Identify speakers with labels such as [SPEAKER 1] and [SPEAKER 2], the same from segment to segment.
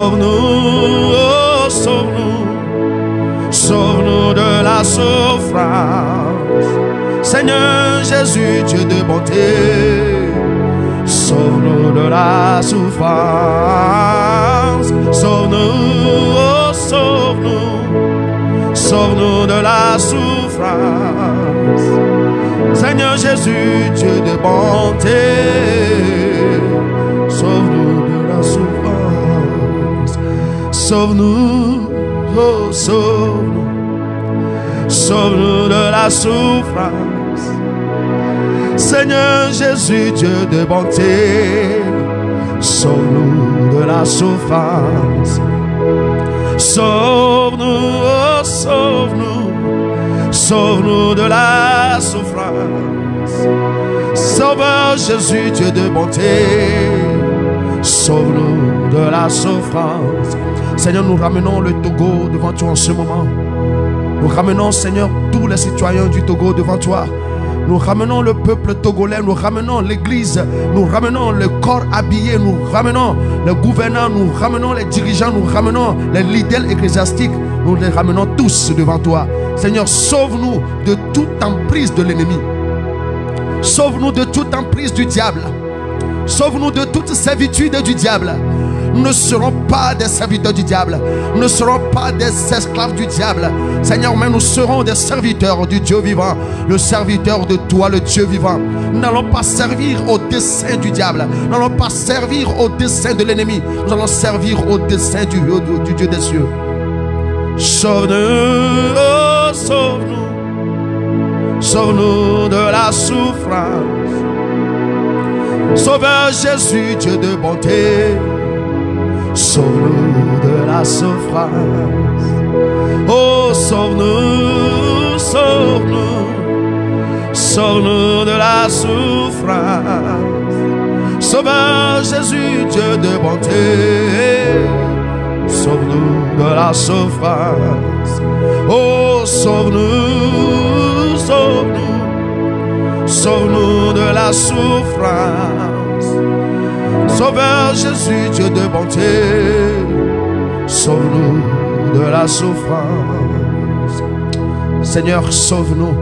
[SPEAKER 1] Sauve-nous, oh, sauve-nous, sauve-nous de la souffrance. Seigneur Jésus, Dieu de bonté, sauve-nous de la souffrance. Sauve-nous, oh, sauve-nous, sauve-nous de la souffrance. Seigneur Jésus, Dieu de bonté, sauve-nous de la souffrance. Sauve-nous, oh, sauve-nous, sauve-nous de la souffrance. Seigneur Jésus, Dieu de bonté, sauve-nous de la souffrance. Sauve-nous, oh, sauve-nous, sauve-nous de la souffrance. Sauveur Jésus, Dieu de bonté, sauve-nous de la souffrance. Seigneur, nous ramenons le Togo devant toi en ce moment. Nous ramenons, Seigneur, tous les citoyens du Togo devant toi. Nous ramenons le peuple togolais, nous ramenons l'église, nous ramenons le corps habillé, nous ramenons le gouverneur, nous ramenons les dirigeants, nous ramenons les leaders ecclésiastiques, nous les ramenons tous devant toi. Seigneur, sauve-nous de toute emprise de l'ennemi. Sauve-nous de toute emprise du diable. Sauve-nous de toute servitude du diable. Nous ne serons pas des serviteurs du diable. Nous ne serons pas des esclaves du diable. Seigneur, mais nous serons des serviteurs du Dieu vivant. Le serviteur de toi, le Dieu vivant. Nous n'allons pas servir au dessein du diable. Nous n'allons pas servir au dessein de l'ennemi. Nous allons servir au dessein du Dieu des cieux. Sauve-nous, oh, sauve-nous. Sauve-nous de la souffrance. Sauveur Jésus, Dieu de bonté, sauve-nous de la souffrance. Oh, sauve-nous, sauve-nous, sauve-nous de la souffrance. Sauveur Jésus, Dieu de bonté, sauve-nous de la souffrance. Oh, sauve-nous, sauve-nous, sauve-nous de la souffrance. Sauveur Jésus, Dieu de bonté, sauve-nous de la souffrance. Seigneur, sauve-nous.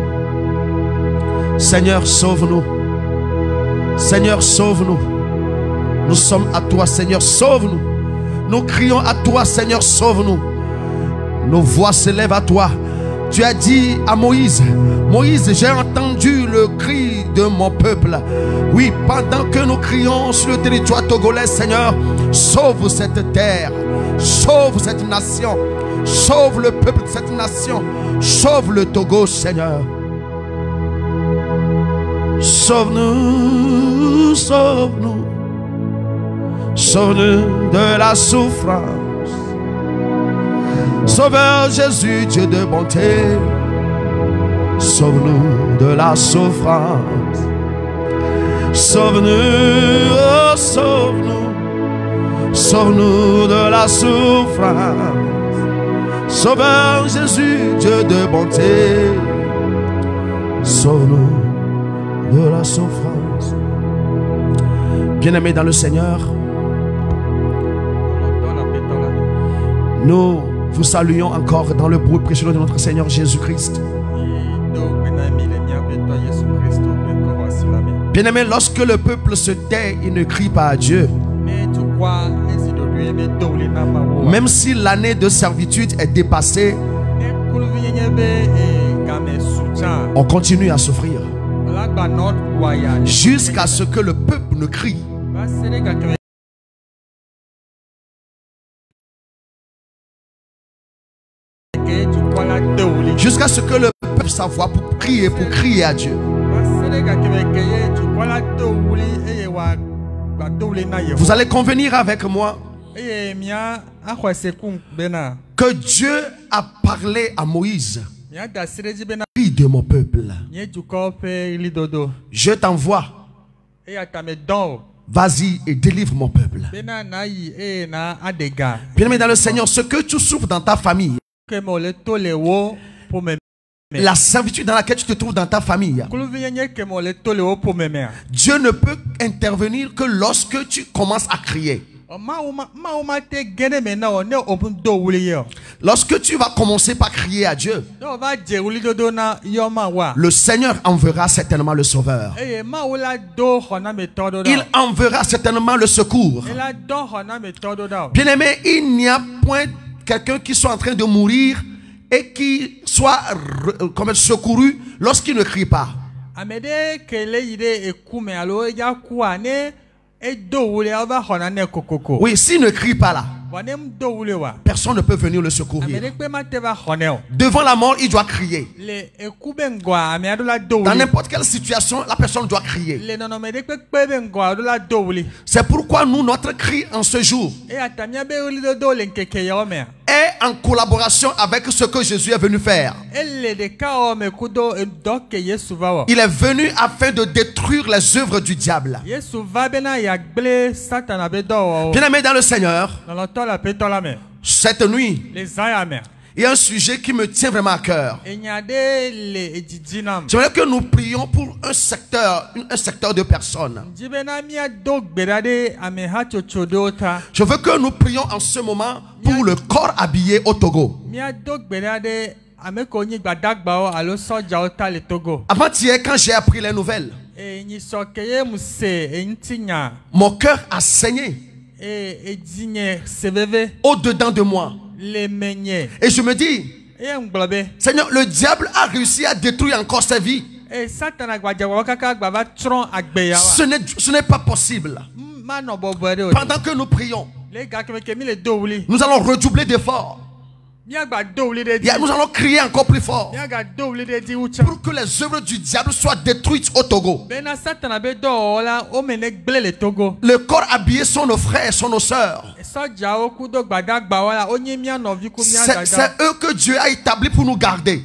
[SPEAKER 1] Seigneur, sauve-nous. Seigneur, sauve-nous. Nous sommes à toi, Seigneur, sauve-nous. Nous crions à toi, Seigneur, sauve-nous. Nos voix s'élèvent à toi. Tu as dit à Moïse, Moïse, j'ai entendu le cri de mon peuple. Oui, pendant que nous crions sur le territoire togolais, Seigneur, sauve cette terre, sauve cette nation, sauve le peuple de cette nation, sauve le Togo, Seigneur. Sauve-nous, sauve-nous, sauve-nous de la souffrance. Sauveur Jésus, Dieu de bonté, sauve-nous de la souffrance. Sauve-nous, oh, sauve-nous, sauve-nous de la souffrance. Sauveur Jésus, Dieu de bonté, sauve-nous de la souffrance. Bien-aimés dans le Seigneur, nous vous saluons encore dans le beau précieux nom de notre Seigneur Jésus-Christ. Bien-aimé, lorsque le peuple se tait, il ne crie pas à Dieu. Même si l'année de servitude est dépassée, on continue à souffrir jusqu'à ce que le peuple ne crie. Jusqu'à ce que le peuple s'envoie pour crier à Dieu. Vous allez convenir avec moi que Dieu a parlé à Moïse. Crie de mon peuple, je t'envoie. Vas-y et délivre mon peuple. Bien-aimé dans le Seigneur, ce que tu souffres dans ta famille, la servitude dans laquelle tu te trouves dans ta famille, Dieu ne peut intervenir que lorsque tu commences à crier. Lorsque tu vas commencer par crier à Dieu, le Seigneur enverra certainement le Sauveur. Il enverra certainement le secours. Bien-aimé, il n'y a point quelqu'un qui soit en train de mourir et qui soit comme secouru lorsqu'il ne crie pas. Oui, s'il ne crie pas là, personne ne peut venir le secourir. Devant la mort, il doit crier. Dans n'importe quelle situation, la personne doit crier. C'est pourquoi nous, notre cri en ce jour est en collaboration avec ce que Jésus est venu faire. Il est venu afin de détruire les œuvres du diable. Bien-aimé dans le Seigneur, cette nuit, il y a un sujet qui me tient vraiment à cœur. J'aimerais que nous prions pour un secteur de personnes. Je veux que nous prions en ce moment pour le corps habillé au Togo. Avant-hier, quand j'ai appris les nouvelles, mon cœur a saigné au-dedans de moi. Et je me dis, Seigneur, le diable a réussi à détruire encore sa vie. Ce n'est pas possible. Pendant que nous prions, nous allons redoubler d'efforts. Nous allons crier encore plus fort pour que les œuvres du diable soient détruites au Togo. Le corps habillé sont nos frères, sont nos sœurs. C'est eux que Dieu a établis pour nous garder.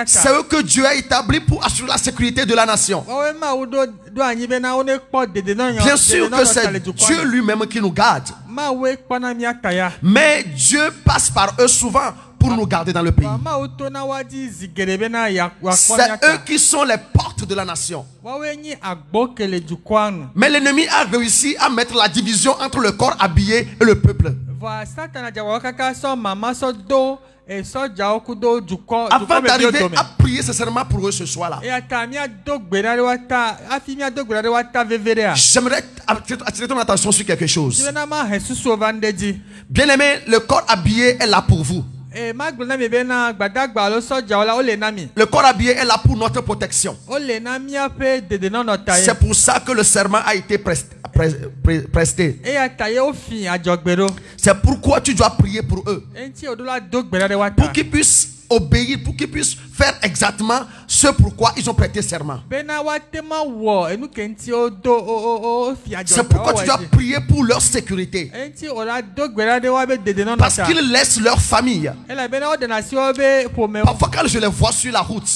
[SPEAKER 1] C'est eux que Dieu a établis pour assurer la sécurité de la nation. Bien sûr que c'est Dieu lui-même qui nous garde. Mais Dieu passe par eux souvent pour nous garder dans le pays. C'est eux qui sont les portes de la nation. Mais l'ennemi a réussi à mettre la division entre le corps habillé et le peuple. Avant d'arriver à prier sincèrement pour eux ce soir-là, j'aimerais attirer ton attention sur quelque chose. Bien aimé, le corps habillé est là pour vous. Le corps habillé est là pour notre protection. C'est pour ça que le serment a été presté. C'est pourquoi tu dois prier pour eux, pour qu'ils puissent obéir, pour qu'ils puissent faire exactement ce pourquoi ils ont prêté serment. C'est pourquoi tu dois prier pour leur sécurité, parce qu'ils laissent leur famille. Parfois quand je les vois sur la route,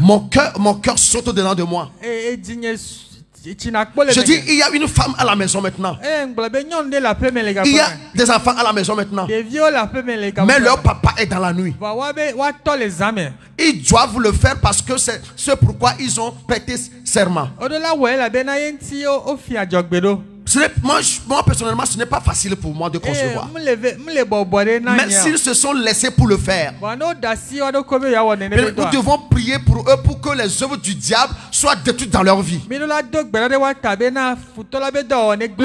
[SPEAKER 1] mon cœur saute au-dedans de moi. Je dis, il y a une femme à la maison maintenant. Il y a des enfants à la maison maintenant. Mais leur papa est dans la nuit. Ils doivent le faire parce que c'est ce pourquoi ils ont prêté serment. Moi personnellement, ce n'est pas facile pour moi de concevoir. Même s'ils se sont laissés pour le faire. Mais nous devons prier pour eux pour que les œuvres du diable soient détruites dans leur vie. Nous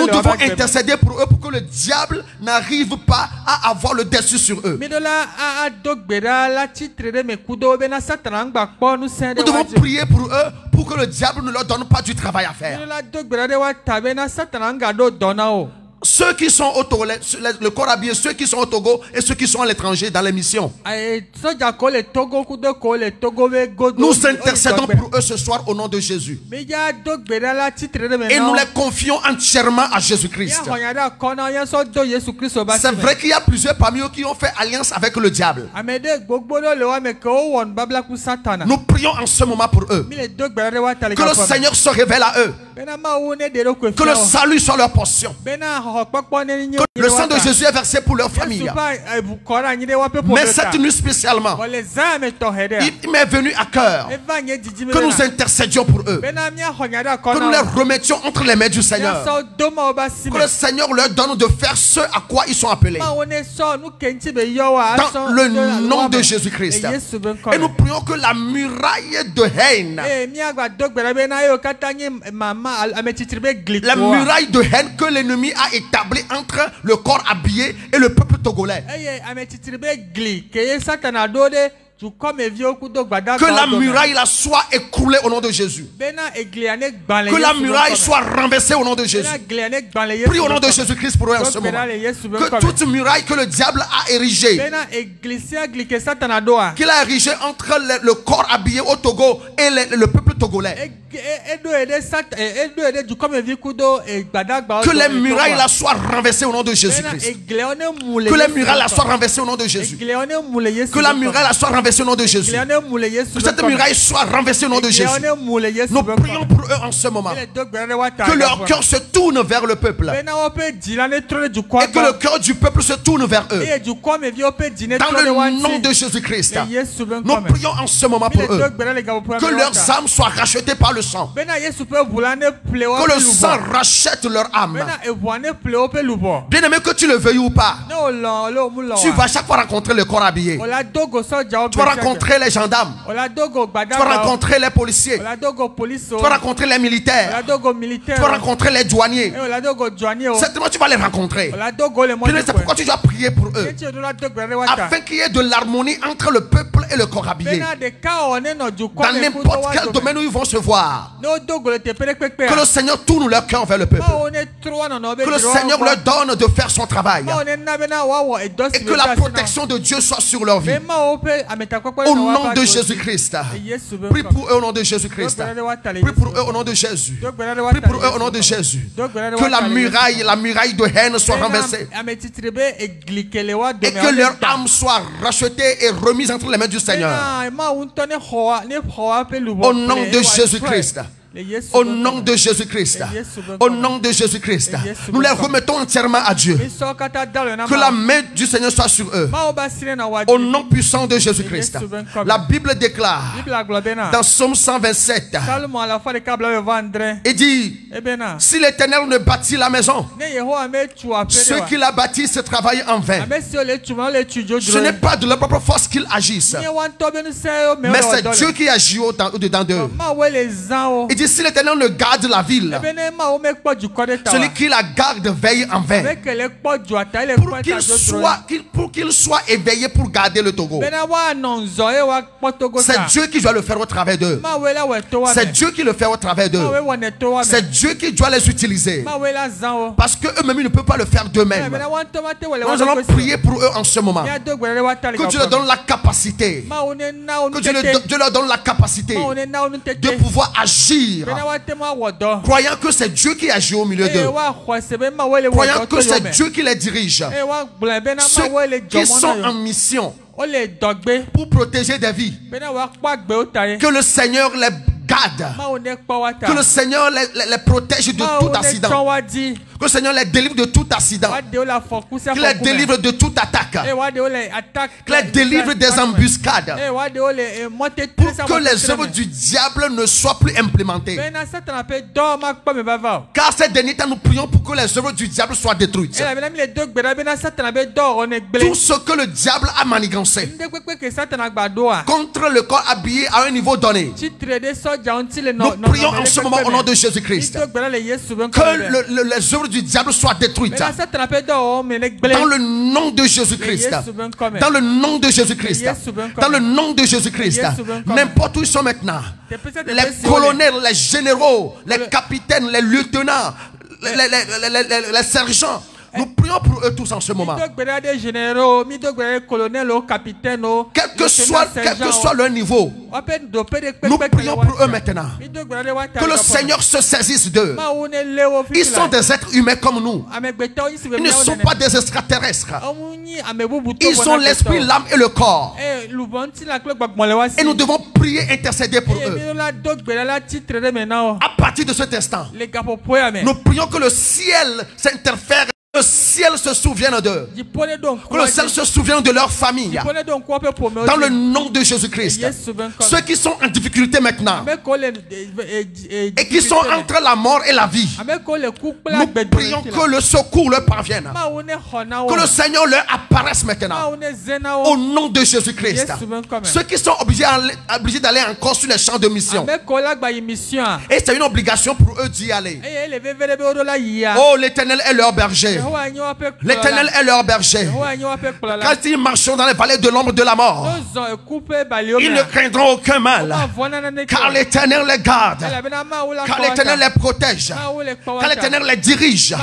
[SPEAKER 1] devons intercéder pour eux pour que le diable n'arrive pas à avoir le dessus sur eux. Nous devons prier pour eux pour que le diable ne leur donne pas du travail à faire. Ceux qui sont au Togo, le corps habillé, ceux qui sont au Togo et ceux qui sont à l'étranger dans les missions. Nous intercédons pour eux ce soir au nom de Jésus. Et nous les confions entièrement à Jésus-Christ. C'est vrai qu'il y a plusieurs parmi eux qui ont fait alliance avec le diable. Nous prions en ce moment pour eux. Que le Seigneur se révèle à eux. Que le salut soit leur portion. Que le sang de Jésus est versé pour leur famille. Mais cette nuit spécialement, il m'est venu à cœur que nous intercédions pour eux. Que nous les remettions entre les mains du Seigneur. Que le Seigneur leur donne de faire ce à quoi ils sont appelés. Dans le nom de Jésus-Christ. Et nous prions que la muraille de haine, la muraille de haine que l'ennemi a établie entre le corps habillé et le peuple togolais, que la muraille là soit écroulée au nom de Jésus. Que la muraille soit renversée au nom de Jésus. Prie au nom de Jésus-Christ pour eux en ce moment. Que toute muraille que le diable a érigée, qu'il a érigée entre le corps habillé au Togo et le peuple togolais, que les murailles là soient renversées au nom de Jésus-Christ. Que les murailles là soient renversées au nom de Jésus. Que la muraille là soit renversée au nom de Jésus. Que cette muraille soit renversée au nom de Jésus. Nous prions pour eux en ce moment. Que leur cœur se tourne vers le peuple. Et que le cœur du peuple se tourne vers eux. Dans le nom de Jésus-Christ. Nous prions en ce moment pour eux. Que leurs âmes soient rachetées par le sang. Que le sang rachète leur âme. Bien aimé, que tu le veuilles ou pas, tu vas chaque fois rencontrer le corps habillé. Tu vas rencontrer les gendarmes. Tu vas rencontrer les policiers. Tu vas rencontrer les militaires. Tu vas rencontrer les douaniers. Certainement tu vas les rencontrer. C'est pourquoi tu dois prier pour eux, afin qu'il y ait de l'harmonie entre le peuple et le corps habillé. Dans n'importe quel domaine où ils vont se voir, que le Seigneur tourne leur cœur vers le peuple. Que le Seigneur leur donne de faire son travail. Et que la protection de Dieu soit sur leur vie. Au nom de Jésus-Christ. Prie pour eux au nom de Jésus-Christ. Prie pour eux au nom de Jésus. Prie pour eux au nom de Jésus. Que la muraille de haine soit renversée. Et que leur âme soit rachetée et remise entre les mains du Seigneur. Au nom de Jésus-Christ. Au nom de Jésus-Christ. Au nom de Jésus-Christ. Nous les remettons entièrement à Dieu. Que la main du Seigneur soit sur eux. Au nom puissant de Jésus-Christ. La Bible déclare dans Psaume 127, il dit: si l'Éternel ne bâtit la maison, ceux qui la bâtissent se travaillent en vain. Ce n'est pas de leur propre force qu'ils agissent, mais c'est Dieu qui agit au-dedans d'eux. Il dit: si l'Éternel ne garde la ville, celui qui la garde veille en vain. Pour qu'il soit éveillé pour garder le Togo. C'est Dieu qui doit le faire au travers d'eux. C'est Dieu qui le fait au travers d'eux. C'est Dieu qui doit les utiliser. Parce qu'eux-mêmes, ils ne peuvent pas le faire d'eux-mêmes. Nous allons prier pour eux en ce moment. Que Dieu leur donne la capacité. Que Dieu leur donne la capacité de pouvoir agir, croyant que c'est Dieu qui agit au milieu d'eux, croyant que c'est Dieu qui les dirige. Ceux qui sont en mission pour protéger des vies, que le Seigneur les garde, que le Seigneur les protège de tout accident, que le Seigneur les délivre de tout accident, qu'il les délivre de toute attaque, qu'il les délivre des embuscades, pour que les œuvres du diable ne soient plus implémentées. Car ces derniers temps, nous prions pour que les œuvres du diable soient détruites. Tout ce que le diable a manigancé contre le corps habillé à un niveau donné, nous prions en ce moment au nom de Jésus-Christ que les œuvres du diable soient détruites. Dans le nom de Jésus-Christ. Dans le nom de Jésus-Christ. Dans le nom de Jésus-Christ. N'importe où ils sont maintenant, les colonels, les généraux, les capitaines, les lieutenants, les sergents, Nous prions pour eux tous en ce moment. Quel que soit leur niveau, nous prions pour eux maintenant. Que le Seigneur se saisisse d'eux. Ils sont des êtres humains comme nous. Ils ne sont pas des extraterrestres. Ils ont l'esprit, l'âme et le corps. Et nous devons prier, intercéder pour eux. À partir de cet instant, nous prions que le ciel s'interfère. Que le ciel se souvienne d'eux. Que le ciel se souvienne de leur famille. Dans le nom de Jésus-Christ. Ceux qui sont en difficulté maintenant et qui sont entre la mort et la vie, nous prions que le secours leur parvienne. Que le Seigneur leur apparaisse maintenant. Au nom de Jésus-Christ. Ceux qui sont obligés d'aller encore sur les champs de mission. Et c'est une obligation pour eux d'y aller. Oh, l'Éternel est leur berger. L'Éternel est leur berger. Quand ils marcheront dans les vallées de l'ombre de la mort, ils ne craindront aucun mal. Car l'Éternel les garde. Car l'Éternel les protège. Car l'Éternel les dirige.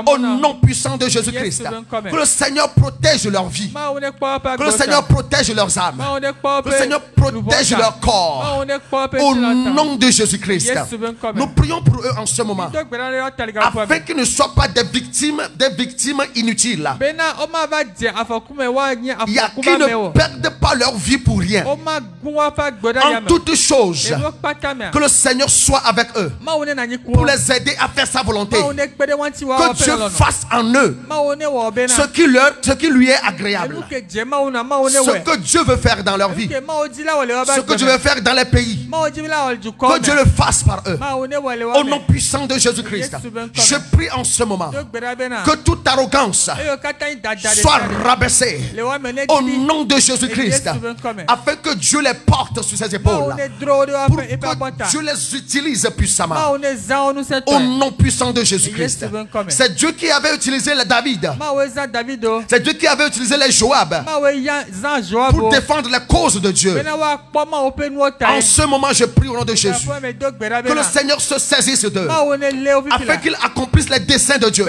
[SPEAKER 1] Au nom puissant de Jésus-Christ. Que le Seigneur protège leur vie. Que le Seigneur protège leurs âmes. Que le Seigneur protège leur corps. Au nom de Jésus-Christ. Nous prions pour eux en ce moment. Afin qu'ils ne soient pas des victimes inutiles. Il y a qui ne perdent pas leur vie pour rien. En toutes choses, que le Seigneur soit avec eux pour les aider à faire sa volonté. Que Dieu fasse en eux ce qui lui est agréable. Ce que Dieu veut faire dans leur vie. Ce que Dieu veut faire dans les pays. Que Dieu le fasse par eux. Au nom puissant de Jésus-Christ. Je prie en ce moment que toute arrogance soit rabaissée au nom de Jésus-Christ, afin que Dieu les porte sur ses épaules, pour que Dieu les utilise puissamment au nom puissant de Jésus-Christ. C'est Dieu qui avait utilisé les David. C'est Dieu qui avait utilisé les Joab pour défendre les causes de Dieu. En ce moment, je prie au nom de Jésus que le Seigneur se saisisse d'eux afin qu'il accomplisse les desseins de Dieu.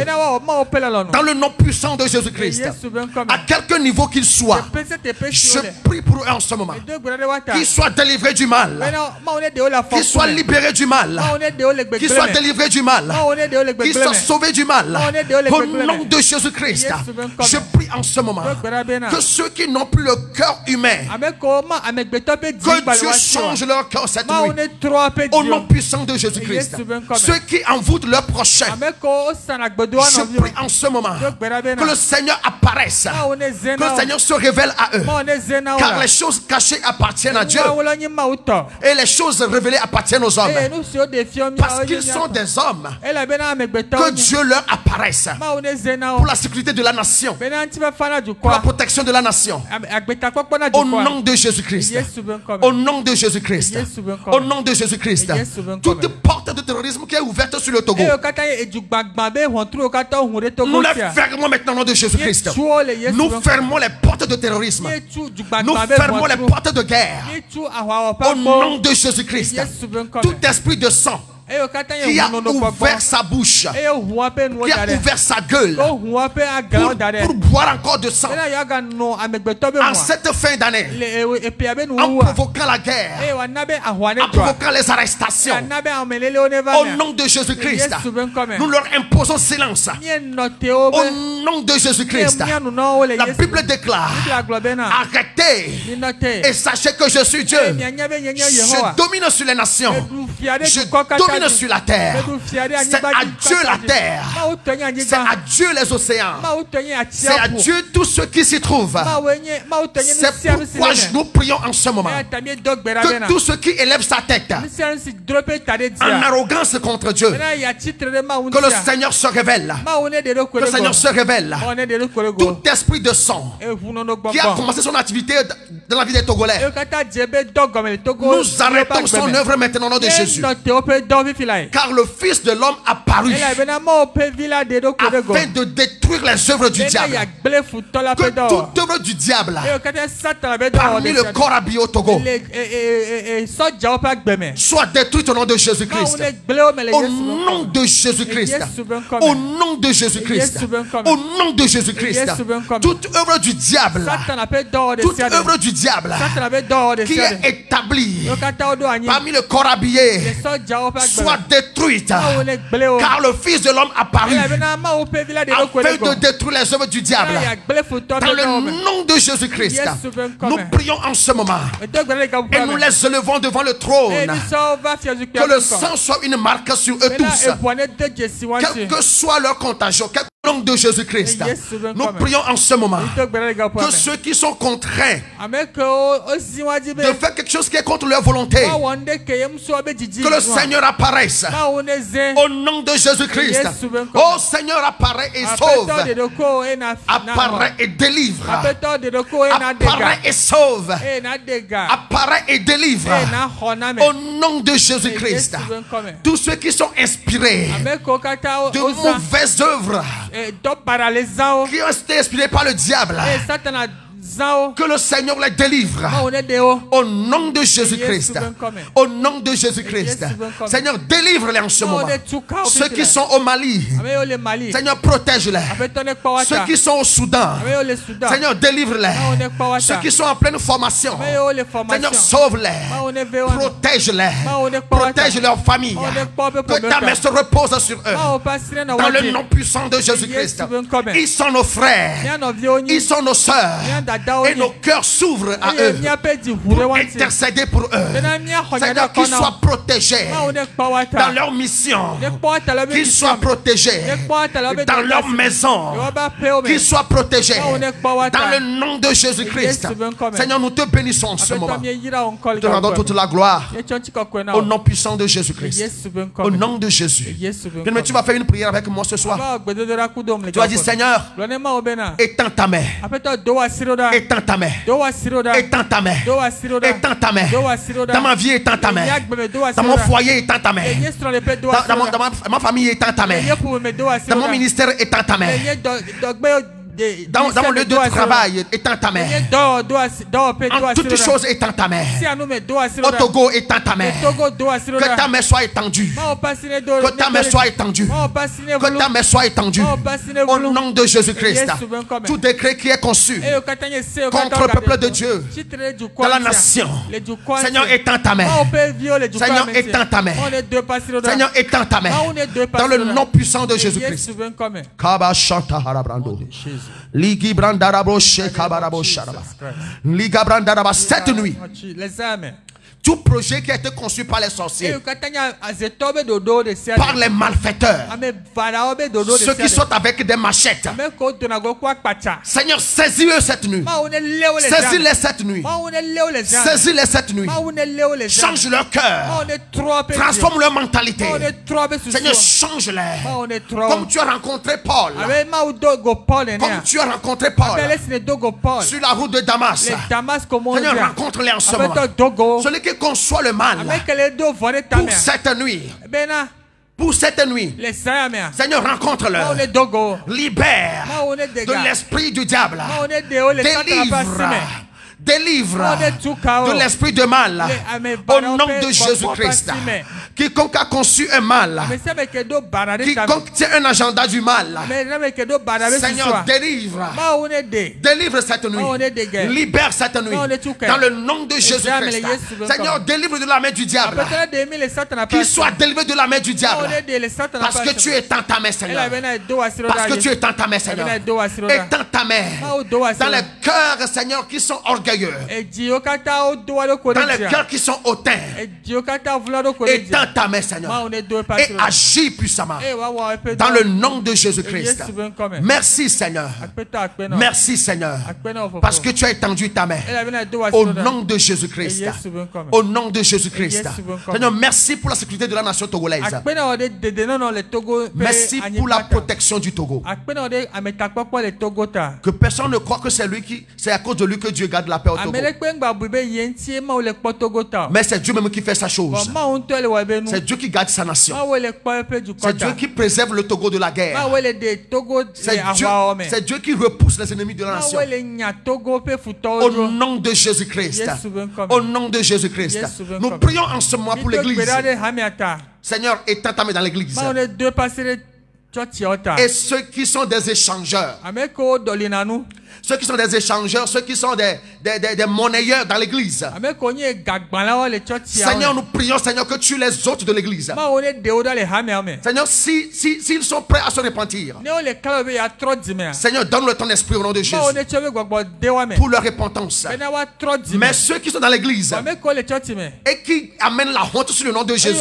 [SPEAKER 1] Dans le nom puissant de Jésus-Christ, à quelque niveau qu'il soit, je prie pour eux en ce moment. Qu'ils soient délivrés du mal. Qu'ils soient libérés du mal. Qu'ils soient délivrés du mal. Qu'ils soient sauvés du mal. Au nom de Jésus-Christ, je prie en ce moment que ceux qui n'ont plus le cœur humain, que Dieu change leur cœur cette nuit. Au nom puissant de Jésus-Christ. Ceux qui envoûtent leur prochain, je prie en ce moment que le Seigneur apparaisse, que le Seigneur se révèle à eux, car les choses cachées appartiennent à Dieu et les choses révélées appartiennent aux hommes, parce qu'ils sont des hommes. Que Dieu leur apparaisse pour la sécurité de la nation, pour la protection de la nation, au nom de Jésus-Christ. Au nom de Jésus-Christ. Au nom de Jésus-Christ. Toute porte de terrorisme qui est ouverte sur le Togo, nous la fermons maintenant au nom de Jésus-Christ. Nous fermons les portes de terrorisme. Nous fermons les portes de guerre. Au nom de Jésus-Christ. Tout esprit de sang qui a ouvert sa bouche, qui a ouvert sa gueule pour boire encore de sang en cette fin d'année, en provoquant la guerre, en provoquant les arrestations. Au nom de Jésus-Christ, nous leur imposons silence. Au nom de Jésus-Christ, la Bible déclare: arrêtez et sachez que je suis Dieu. Je domine sur les nations. Je domine sur la terre. C'est à Dieu la terre. C'est à Dieu les océans. C'est à Dieu tout ce qui s'y trouve. C'est pourquoi nous prions en ce moment que tout ce qui élève sa tête en arrogance contre Dieu, que le Seigneur se révèle. Que le Seigneur se révèle. Tout esprit de sang qui a commencé son activité dans la vie des Togolais, nous arrêtons son œuvre maintenant au nom de Jésus. Car le Fils de l'homme a paru afin de détruire les œuvres du diable. Que toute œuvre du diable parmi le corps habillé au Togo soit détruite au nom de Jésus-Christ. Au nom de Jésus-Christ. Au nom de Jésus-Christ. Au nom de Jésus-Christ. Toute œuvre du diable, toute œuvre du diable qui est établie parmi le corps habillé soit détruite. Car le Fils de l'homme apparu afin de détruire les œuvres du diable. Dans le nom de Jésus-Christ, nous prions en ce moment et nous les élevons devant le trône. Que le sang soit une marque sur eux tous. Quelle que soit leur contagion, quel que nom de Jésus-Christ, nous prions en ce moment que ceux qui sont contraints de faire quelque chose qui est contre leur volonté, que le Seigneur apparaisse au nom de Jésus-Christ. Oh Seigneur, apparaît et sauve, apparaît et délivre, apparaît et sauve, apparaît et délivre au nom de Jésus-Christ. Tous ceux qui sont inspirés de mauvaises œuvres, qui ont été inspirés par le diable, que le Seigneur les délivre au nom de Jésus-Christ. Au nom de Jésus-Christ. Seigneur, délivre-les en ce moment. Ceux qui sont au Mali, Seigneur, protège-les. Ceux qui sont au Soudan, Seigneur, délivre-les. Ceux qui sont en pleine formation, Seigneur, sauve-les. Protège-les. Protège leurs familles. Que ta main se repose sur eux. Dans le nom puissant de Jésus-Christ. Ils sont nos frères. Ils sont nos sœurs. Et nos cœurs s'ouvrent à eux pour intercéder pour eux. Seigneur, qu'ils soient protégés dans leur mission, qu'ils soient protégés dans leur maison, qu'ils soient protégés dans le nom de Jésus-Christ. Seigneur, nous te bénissons en ce moment. Nous te rendons toute la gloire au nom puissant de Jésus-Christ. Au nom de Jésus. Mais tu vas faire une prière avec moi ce soir. Tu vas dire, Seigneur, étends ta main. Étends ta main. Étends ta main. Étends ta main. Dans ma vie, étends ta main. Dans mon foyer, étends ta main. Dans ma famille, étends ta main. Dans mon ministère, étends ta main. Dans mon lieu de travail, étends ta main. En toutes choses, étends ta main. Au Togo, étends ta main. Que ta main soit étendue. Que ta main soit étendue. Que ta main soit étendue. Au nom de Jésus-Christ. Tout décret qui est conçu contre le peuple de Dieu, dans la nation, Seigneur, étends ta main. Seigneur, étends ta main. Seigneur, étends ta main. Dans le nom puissant de Jésus-Christ. Kaba Shanta Harabrando. Ligi Brandarabo Shekabarabo Sharaba. Liga Brandaraba. Cette nuit, tout projet qui a été conçu par les sorciers, par les malfaiteurs, ceux qui sont avec des machettes, Seigneur, saisis-eux cette nuit. Saisis-les cette nuit. Saisis-les cette nuit. Change leur cœur. Transforme leur mentalité. Seigneur, change-les. Comme tu as rencontré Paul. Comme tu as rencontré Paul sur la route de Damas. Seigneur, rencontre-les en ce moment. Celui qui conçoit le mal pour cette nuit. Pour cette nuit, Seigneur, rencontre-le. Libère de l'esprit du diable. Délivre de l'esprit de mal au nom de Jésus-Christ. Quiconque a conçu un mal, quiconque tient un agenda du mal, Seigneur, délivre cette nuit. Libère cette nuit. Dans le nom de Jésus-Christ. Seigneur, délivre de la main du diable. Qu'il soit délivré de la main du diable. Parce que tu étends ta main, Seigneur. Parce que tu étends ta main, Seigneur. Étends ta main dans les cœurs, Seigneur, qui sont orgueilleux. Dans les cœurs qui sont hautains. Étends ta main, Seigneur. Et agis puissamment. Dans le nom de Jésus-Christ. Merci, Seigneur. Merci, Seigneur. Parce que tu as étendu ta main. Au nom de Jésus-Christ. Au nom de Jésus-Christ. Seigneur, merci pour la sécurité de la nation togolaise. Merci pour la protection du Togo. Que personne ne croit que c'est à cause de lui que Dieu garde la la paix au Togo. Mais c'est Dieu même qui fait sa chose. C'est Dieu qui garde sa nation. C'est Dieu qui préserve le Togo de la guerre. C'est Dieu qui repousse les ennemis de la nation. Au nom de Jésus-Christ. Au nom de Jésus-Christ. Nous prions en ce moment pour l'église. Seigneur, étends ta main dans l'église. Et ceux qui sont des échangeurs, ceux qui sont des échangeurs, ceux qui sont des monnayeurs dans l'église. Seigneur, nous prions, Seigneur, que tu les ôtes de l'église. Seigneur, s'ils sont prêts à se repentir, Seigneur, donne-le ton esprit au nom de Jésus pour leur repentance. Mais ceux qui sont dans l'église et qui amènent la honte sur le nom de Jésus,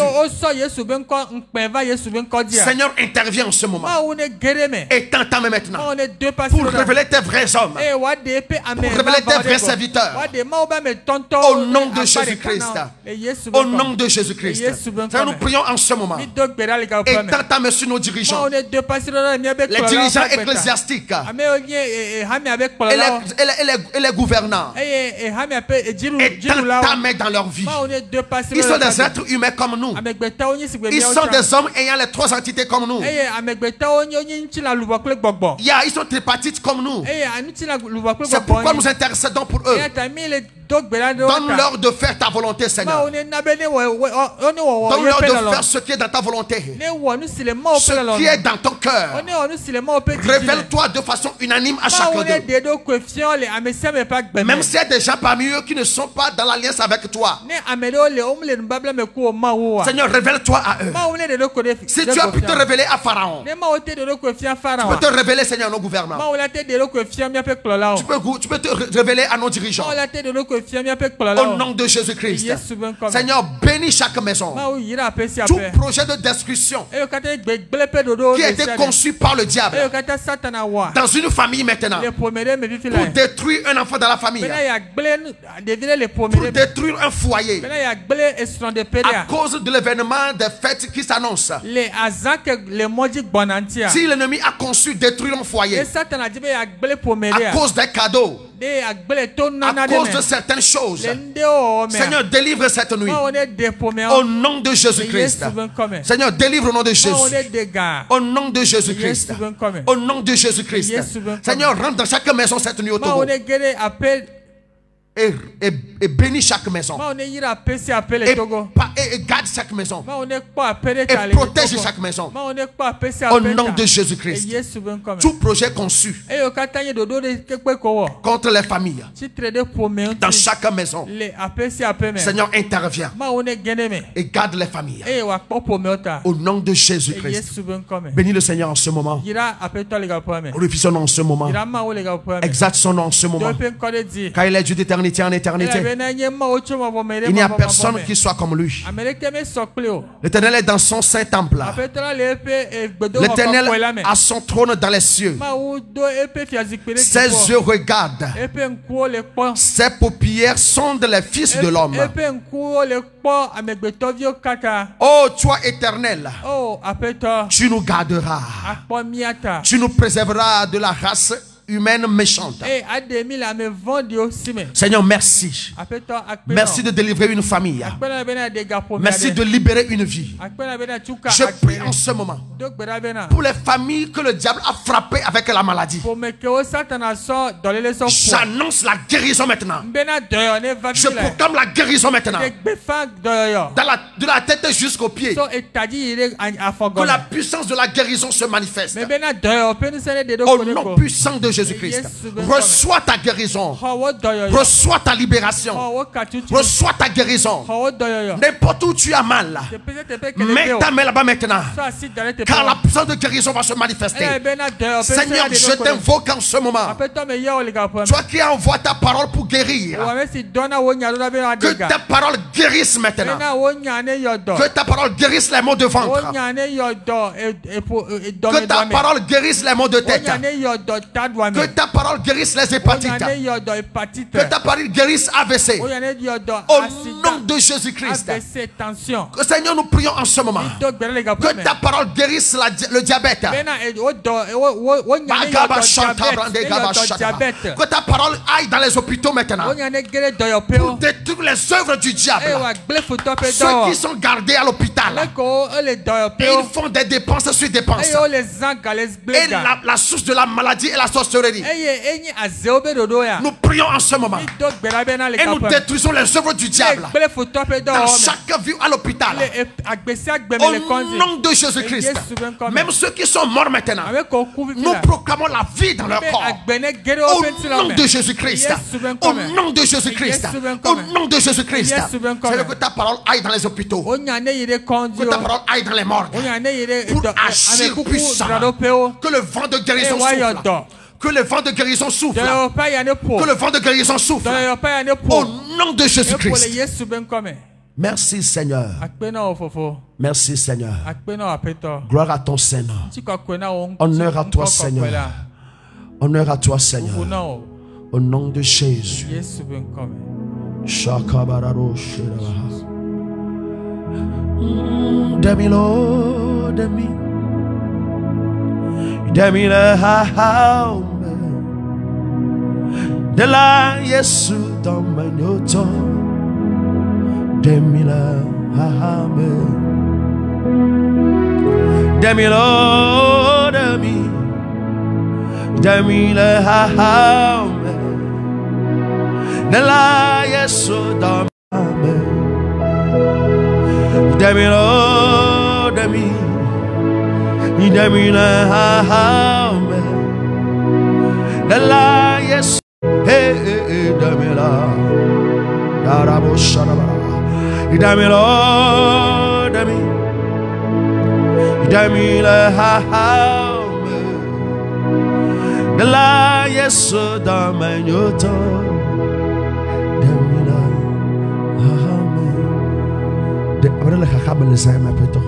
[SPEAKER 1] Seigneur, interviens en ce moment. Étends ta main maintenant pour révéler tes vrais hommes, pour révéler tes vrais serviteurs. Au nom de Jésus-Christ. Au nom de Jésus-Christ. Nous prions en ce moment. Étends ta main sur nos dirigeants, les dirigeants ecclésiastiques et les gouvernants. Étends ta main dans leur vie. Ils sont des êtres humains comme nous. Ils sont des hommes ayant les trois entités comme nous. Ils sont tripartites comme nous. C'est pourquoi nous intercédons pour eux. Donne-leur de faire ta volonté, Seigneur. Donne-leur de faire ce qui est dans ta volonté, ce qui est dans ton cœur. Révèle-toi de façon unanime à chacun d'eux. Même s'il y a des gens parmi eux qui ne sont pas dans l'alliance avec toi, Seigneur, révèle-toi à eux. Si tu as pu te révéler à Pharaon, tu peux te révéler, Seigneur, à nos gouvernants. Tu peux te révéler à nos dirigeants. Au nom de Jésus-Christ. Seigneur, bénis chaque maison. Tout projet de destruction qui a été conçu par le diable dans une famille maintenant, pour détruire un enfant dans la famille, pour détruire un foyer à cause de l'événement des fêtes qui s'annoncent. Si l'ennemi a conçu détruire un foyer à cause des cadeaux, à cause de certaines choses, Seigneur, délivre cette nuit au nom de Jésus-Christ. Seigneur, délivre au nom de Jésus. Au nom de Jésus-Christ. Au nom de Jésus-Christ. Seigneur, rentre dans chaque maison cette nuit au Togo et bénis chaque maison, et garde chaque maison, et protège chaque maison au nom de Jésus-Christ. Tout projet conçu contre les familles dans chaque maison, Seigneur, intervient et garde les familles au nom de Jésus-Christ. Bénis le Seigneur en ce moment. Glorifie son nom en ce moment. Exalte son nom en ce moment, car il est Dieu d'éternité en éternité. Il n'y a personne qui soit comme lui. L'Éternel est dans son saint temple. L'Éternel a son trône dans les cieux. Ses yeux regardent, ses paupières sondent les fils de l'homme. Oh, toi éternel, tu nous garderas, tu nous préserveras de la race humaine méchante. Seigneur, merci. Merci de délivrer une famille. Merci de libérer une vie. Je prie en ce moment pour les familles que le diable a frappées avec la maladie. J'annonce la guérison maintenant. Je proclame la guérison maintenant. De la tête jusqu'aux pieds. Que la puissance de la guérison se manifeste. Au nom puissant de Jésus-Christ. Reçois ta guérison. Reçois ta libération. Reçois ta guérison. N'importe où tu as mal, mets ta main là-bas maintenant, car la puissance de guérison va se manifester. Seigneur, je t'invoque en ce moment. Toi qui envoies ta parole pour guérir, que ta parole guérisse maintenant. Que ta parole guérisse les maux de ventre. Que ta parole guérisse les maux de tête. Que ta parole guérisse les hépatites. Que ta parole guérisse AVC. Au nom de Jésus-Christ. Seigneur, nous prions en ce moment. Que ta parole guérisse le diabète. Que ta parole aille dans les hôpitaux maintenant. Pour détruire les œuvres du diable. Ceux qui sont gardés à l'hôpital. Et ils font des dépenses sur dépenses. Et la source de la maladie est la sorcellerie. Nous prions en ce moment. Et nous détruisons les œuvres du diable. Dans chaque vie à l'hôpital. Au nom de Jésus-Christ. Même ceux qui sont morts maintenant. Nous proclamons la vie dans leur corps. Au nom de Jésus-Christ. Au nom de Jésus-Christ. Au nom de Jésus-Christ. C'est que ta parole aille dans les hôpitaux. Que ta parole aille dans les morgues. Pour agir puissamment. Que le vent de guérison souffle. Que le vent de guérison souffle. Que le vent de guérison souffle. Au nom de Jésus-Christ. Merci Seigneur. Merci Seigneur. Gloire à ton Seigneur. Honneur à toi Seigneur. Honneur à toi Seigneur. Au nom de Jésus. Demi-lo, demi. Demi le haume. De la Yesu dans manyoto. Demi le haume. Demi lo, demi. Demi le haume. De la Yesu dans manyoto. Demi lo, demi. Demi le haume. De la Yesu. Hey, hey, hey, demi la. Darabo sharabara. Demi lo, demi. Demi le haume. De la Yesu dans manyoto. Demi la haume. De abra le haume le zayama peto.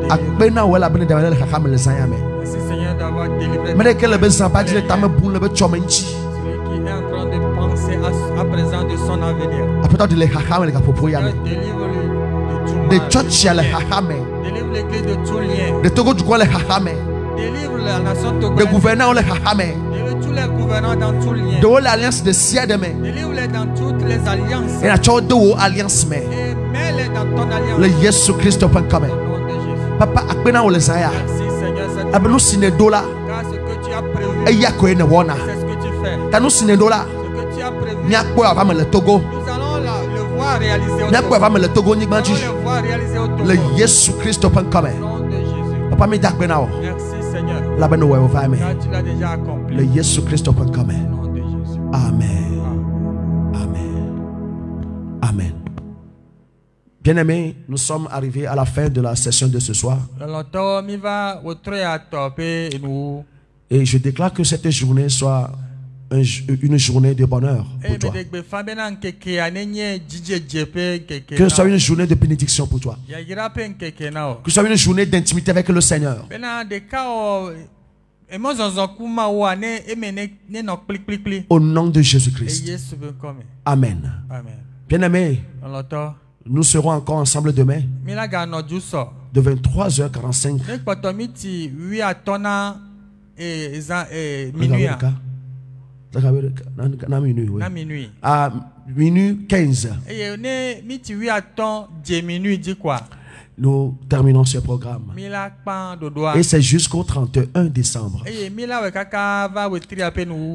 [SPEAKER 1] Akpena wala bene de le haume le zayama.
[SPEAKER 2] Merci Seigneur d'avoir délivré.
[SPEAKER 1] Mais que le besoin pas dire ta me boule le chomenchi.
[SPEAKER 2] Celui qui est en train de penser à présent de son avenir.
[SPEAKER 1] Apeta de le haume le kapopo ya.
[SPEAKER 2] Délivre-le de tout mal.
[SPEAKER 1] De church ya le haume.
[SPEAKER 2] Délivre l'église de tout lien.
[SPEAKER 1] De Togo du coin le haume.
[SPEAKER 2] Délivre la nation togolaise.
[SPEAKER 1] De gouverneur le haume.
[SPEAKER 2] Délivre tous les gouvernants dans tout lien.
[SPEAKER 1] De l'alliance de sia de me.
[SPEAKER 2] Délivre-les dans toutes les alliances.
[SPEAKER 1] Et la choix de alliance me.
[SPEAKER 2] Et mets-les dans ton alliance.
[SPEAKER 1] Le Yesu Christ open come.
[SPEAKER 2] Au nom de Jésus.
[SPEAKER 1] Papa akpena wole zaya.
[SPEAKER 2] Merci Seigneur.
[SPEAKER 1] Abenu sinedola.
[SPEAKER 2] Car ce que tu as prévu.
[SPEAKER 1] Eya ko ene wona.
[SPEAKER 2] C'est ce que tu fais.
[SPEAKER 1] Tanu sinedola.
[SPEAKER 2] Ce que tu as prévu.
[SPEAKER 1] Mi akpo ava me le Togo.
[SPEAKER 2] Nous allons le voir réaliser au
[SPEAKER 1] Mi akpo ava me le Togo ni
[SPEAKER 2] Nous allons
[SPEAKER 1] gbanji.
[SPEAKER 2] le voir réaliser au Togo.
[SPEAKER 1] Le Yesu Christ open come.
[SPEAKER 2] Au nom de Jésus.
[SPEAKER 1] Papa mi dakpena o.
[SPEAKER 2] Merci Seigneur.
[SPEAKER 1] La beno we over me.
[SPEAKER 2] Car tu l'as déjà accompli.
[SPEAKER 1] Le Yesu Christ open come.
[SPEAKER 2] Au nom de Jésus.
[SPEAKER 1] Amen. Amen. Amen. Bien-aimés, nous sommes arrivés à la fin de la session de ce soir. Et je déclare que cette journée soit une journée de bonheur pour toi. Que ce soit une journée de bénédiction pour toi. Que ce soit une journée d'intimité avec le Seigneur. Au nom de Jésus-Christ. Amen. Bien-aimés, nous serons encore ensemble demain de 23h45 à minuit 15. Nous terminons ce programme. Et c'est jusqu'au 31 décembre.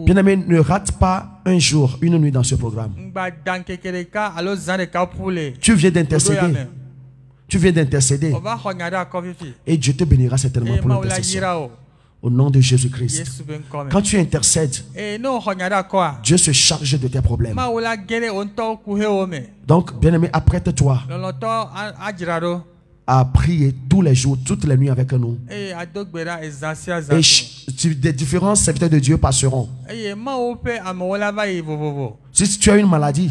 [SPEAKER 1] Bien-aimé, ne rate pas un jour, une nuit dans ce programme. Tu viens d'intercéder. Tu viens d'intercéder. Et Dieu te bénira certainement pour l'intercession. Au nom de Jésus-Christ. Quand tu intercèdes, Dieu se charge de tes problèmes. Donc, bien-aimé, apprête-toi à prier tous les jours, toutes les nuits avec nous. Et des différents serviteurs de Dieu passeront. Si tu as une maladie,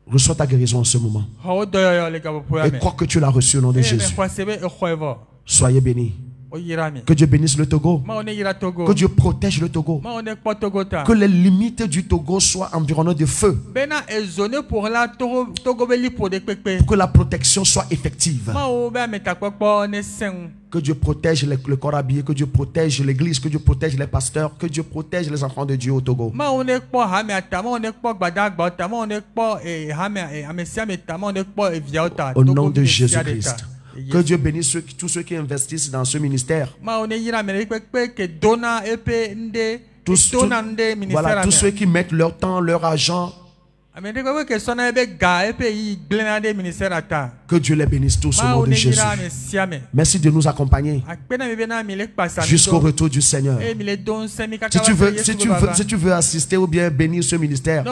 [SPEAKER 1] reçois ta guérison en ce moment. Et crois que tu l'as reçu au nom de Jésus. Soyez bénis. Que Dieu bénisse le Togo.
[SPEAKER 2] Ma one yira Togo.
[SPEAKER 1] Que Dieu protège le Togo.
[SPEAKER 2] Ma one kpo Togo ta.
[SPEAKER 1] Que les limites du Togo soient environnées de feu.
[SPEAKER 2] Bena ezone pour la Togo beli pour de pepe.
[SPEAKER 1] Pour que la protection soit effective.
[SPEAKER 2] Ma o be meta kpokpo ne sen.
[SPEAKER 1] Que Dieu protège le corps habillé, que Dieu protège l'église, que Dieu protège les pasteurs, que Dieu protège les enfants de Dieu au Togo.
[SPEAKER 2] Ma one kpo hame ata, ma one kpo gbadagba ta, ma one kpo hame amesia meta, ma one kpo eviota.
[SPEAKER 1] Au nom de Jésus-Christ. Que Dieu bénisse tous ceux qui investissent dans ce ministère. Voilà, tous ceux qui mettent leur temps, leur argent. Que Dieu les bénisse tous au nom de Jésus. Merci de nous accompagner jusqu'au retour du Seigneur. Si tu veux assister ou bien bénir ce ministère,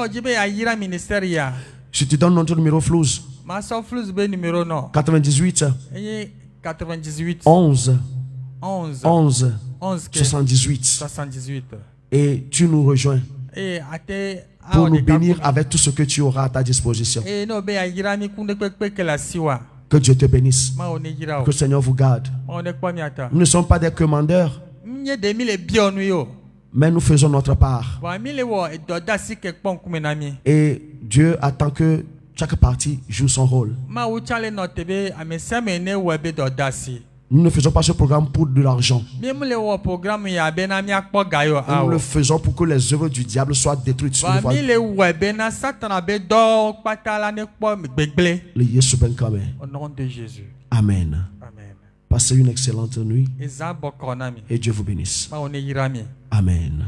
[SPEAKER 1] je te donne notre numéro Flouze. 98 11 78. Et tu nous rejoins pour nous bénir avec tout ce que tu auras à ta disposition. Que Dieu te bénisse. Que le Seigneur vous garde. Nous ne sommes pas des commandeurs, mais nous faisons notre part. Et Dieu attend que chaque partie joue son rôle. Nous ne faisons pas ce programme pour de l'argent. Nous le faisons pour que les œuvres du diable soient détruites.
[SPEAKER 2] Au nom de Jésus.
[SPEAKER 1] Amen.
[SPEAKER 2] Amen.
[SPEAKER 1] Passez une excellente nuit. Et Dieu vous bénisse. Amen.
[SPEAKER 2] Amen.